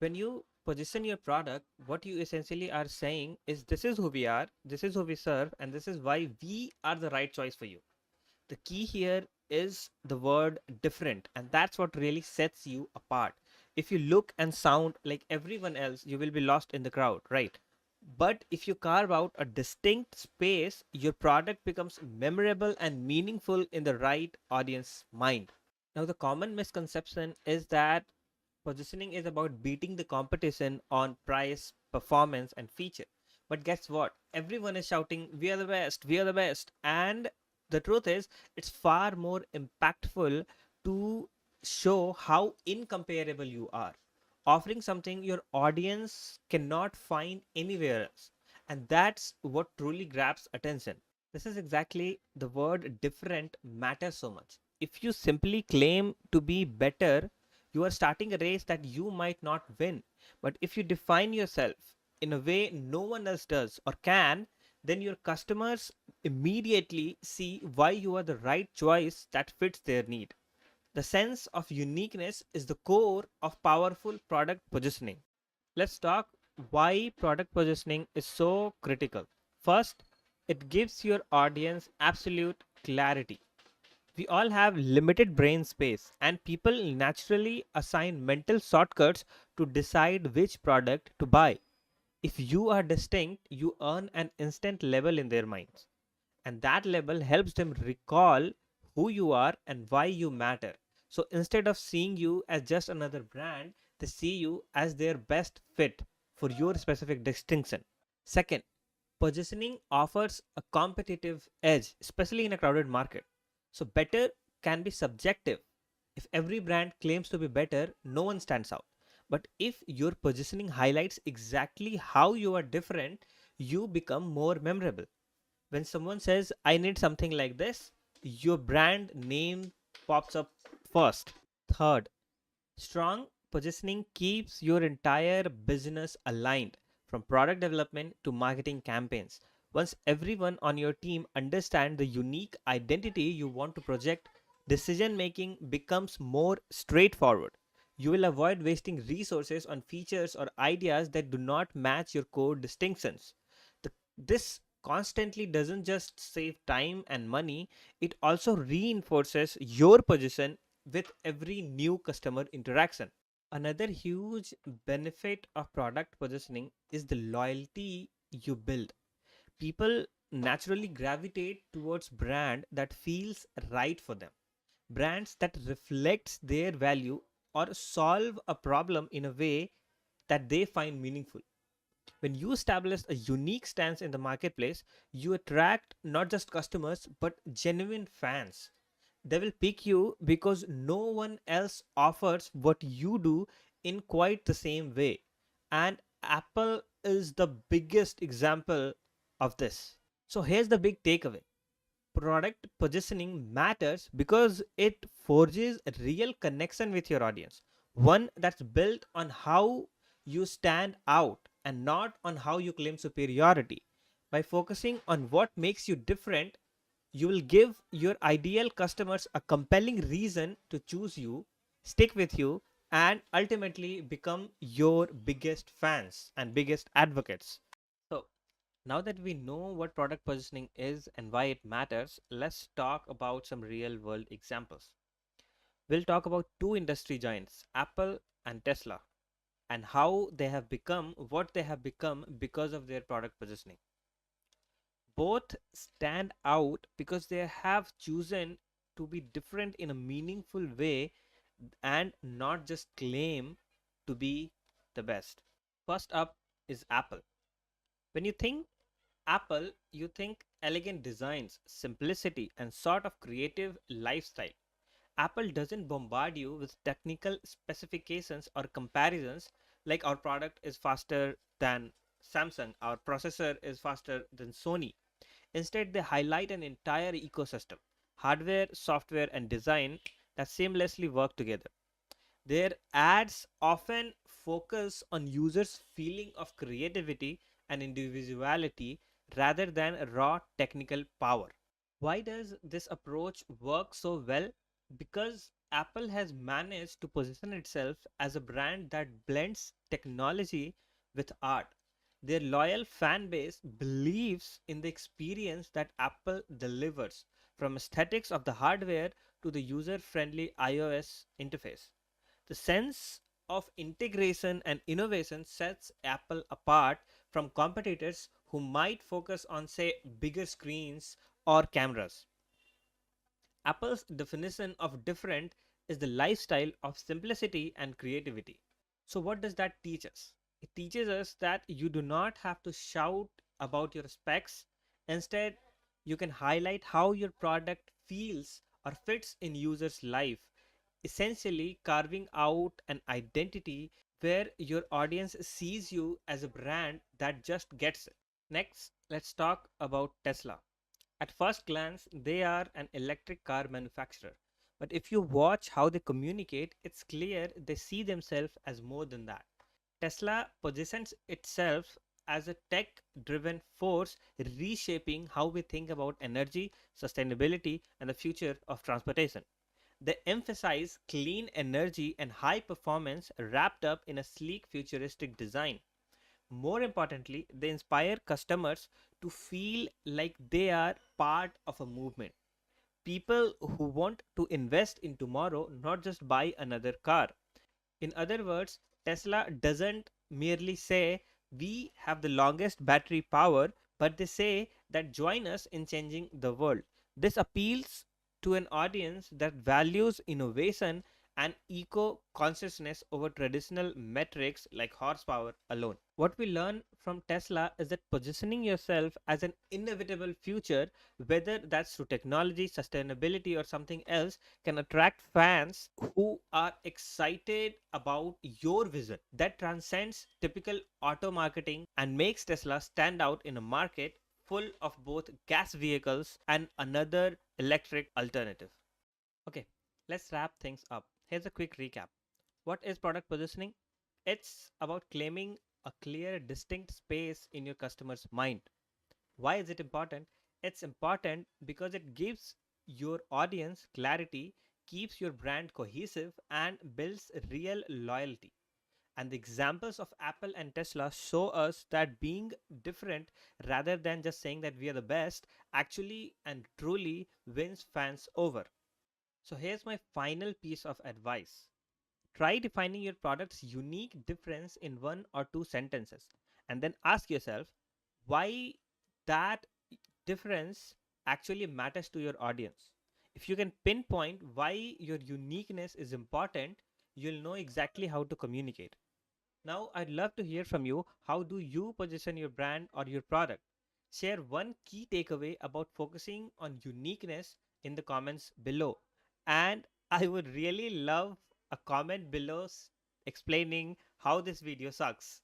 When you position your product, what you essentially are saying is this is who we are, this is who we serve, and this is why we are the right choice for you. The key here is the word different, and that's what really sets you apart. If you look and sound like everyone else, you will be lost in the crowd, right? But if you carve out a distinct space, your product becomes memorable and meaningful in the right audience mind. Now, the common misconception is that positioning is about beating the competition on price, performance, and feature. But guess what? Everyone is shouting, "We are the best, we are the best." And the truth is, it's far more impactful to show how incomparable you are, offering something your audience cannot find anywhere else. And that's what truly grabs attention. This is exactly the word different matters so much. If you simply claim to be better, you are starting a race that you might not win. But if you define yourself in a way no one else does or can, then your customers immediately see why you are the right choice that fits their need. The sense of uniqueness is the core of powerful product positioning. Let's talk why product positioning is so critical. First, it gives your audience absolute clarity. We all have limited brain space, and people naturally assign mental shortcuts to decide which product to buy. If you are distinct, you earn an instant level in their minds, and that level helps them recall who you are and why you matter. So instead of seeing you as just another brand, they see you as their best fit for your specific distinction. Second, positioning offers a competitive edge, especially in a crowded market. So, better can be subjective. If every brand claims to be better, no one stands out. But if your positioning highlights exactly how you are different, you become more memorable. When someone says, "I need something like this," your brand name pops up first. Third, strong positioning keeps your entire business aligned from product development to marketing campaigns. Once everyone on your team understands the unique identity you want to project, decision making becomes more straightforward. You will avoid wasting resources on features or ideas that do not match your core distinctions. This constantly doesn't just save time and money, it also reinforces your position with every new customer interaction. Another huge benefit of product positioning is the loyalty you build. People naturally gravitate towards brand that feels right for them. Brands that reflects their value or solve a problem in a way that they find meaningful. When you establish a unique stance in the marketplace, you attract not just customers but genuine fans. They will pick you because no one else offers what you do in quite the same way. And Apple is the biggest example of this. So here's the big takeaway: product positioning matters because it forges a real connection with your audience, one that's built on how you stand out and not on how you claim superiority. By focusing on what makes you different, you will give your ideal customers a compelling reason to choose you, stick with you, and ultimately become your biggest fans and biggest advocates. So, now that we know what product positioning is and why it matters, let's talk about some real world examples. We'll talk about two industry giants, Apple and Tesla, and how they have become what they have become because of their product positioning. Both stand out because they have chosen to be different in a meaningful way and not just claim to be the best. First up is Apple. When you think Apple, you think elegant designs, simplicity, and sort of creative lifestyle. Apple doesn't bombard you with technical specifications or comparisons like our product is faster than Samsung, our processor is faster than Sony. Instead, they highlight an entire ecosystem: hardware, software, and design that seamlessly work together. Their ads often focus on users' feeling of creativity and individuality rather than raw technical power. Why does this approach work so well? Because Apple has managed to position itself as a brand that blends technology with art. Their loyal fan base believes in the experience that Apple delivers, from aesthetics of the hardware to the user friendly iOS interface. The sense of integration and innovation sets Apple apart from competitors who might focus on, say, bigger screens or cameras. Apple's definition of different is the lifestyle of simplicity and creativity. So, what does that teach us? It teaches us that you do not have to shout about your specs. Instead, you can highlight how your product feels or fits in users' life, essentially carving out an identity where your audience sees you as a brand that just gets it. Next, let's talk about Tesla. At first glance, they are an electric car manufacturer. But if you watch how they communicate, it's clear they see themselves as more than that. Tesla positions itself as a tech driven force reshaping how we think about energy, sustainability, and the future of transportation. They emphasize clean energy and high performance wrapped up in a sleek futuristic design. More importantly, they inspire customers to feel like they are part of a movement. People who want to invest in tomorrow, not just buy another car. In other words, Tesla doesn't merely say we have the longest battery power, but they say that join us in changing the world. This appeals to an audience that values innovation and eco consciousness over traditional metrics like horsepower alone. What we learn from Tesla is that positioning yourself as an inevitable future, whether that's through technology, sustainability, or something else, can attract fans who are excited about your vision that transcends typical auto marketing and makes Tesla stand out in a market full of both gas vehicles and another electric alternative. Okay, let's wrap things up. Here's a quick recap. What is product positioning? It's about claiming a clear, distinct space in your customer's mind. Why is it important? It's important because it gives your audience clarity, keeps your brand cohesive, and builds real loyalty. And the examples of Apple and Tesla show us that being different rather than just saying that we are the best actually and truly wins fans over. So here's my final piece of advice. Try defining your product's unique difference in one or two sentences and then ask yourself why that difference actually matters to your audience. If you can pinpoint why your uniqueness is important, you'll know exactly how to communicate. Now, I'd love to hear from you. How do you position your brand or your product? Share one key takeaway about focusing on uniqueness in the comments below. And I would really love a comment below explaining how this video sucks.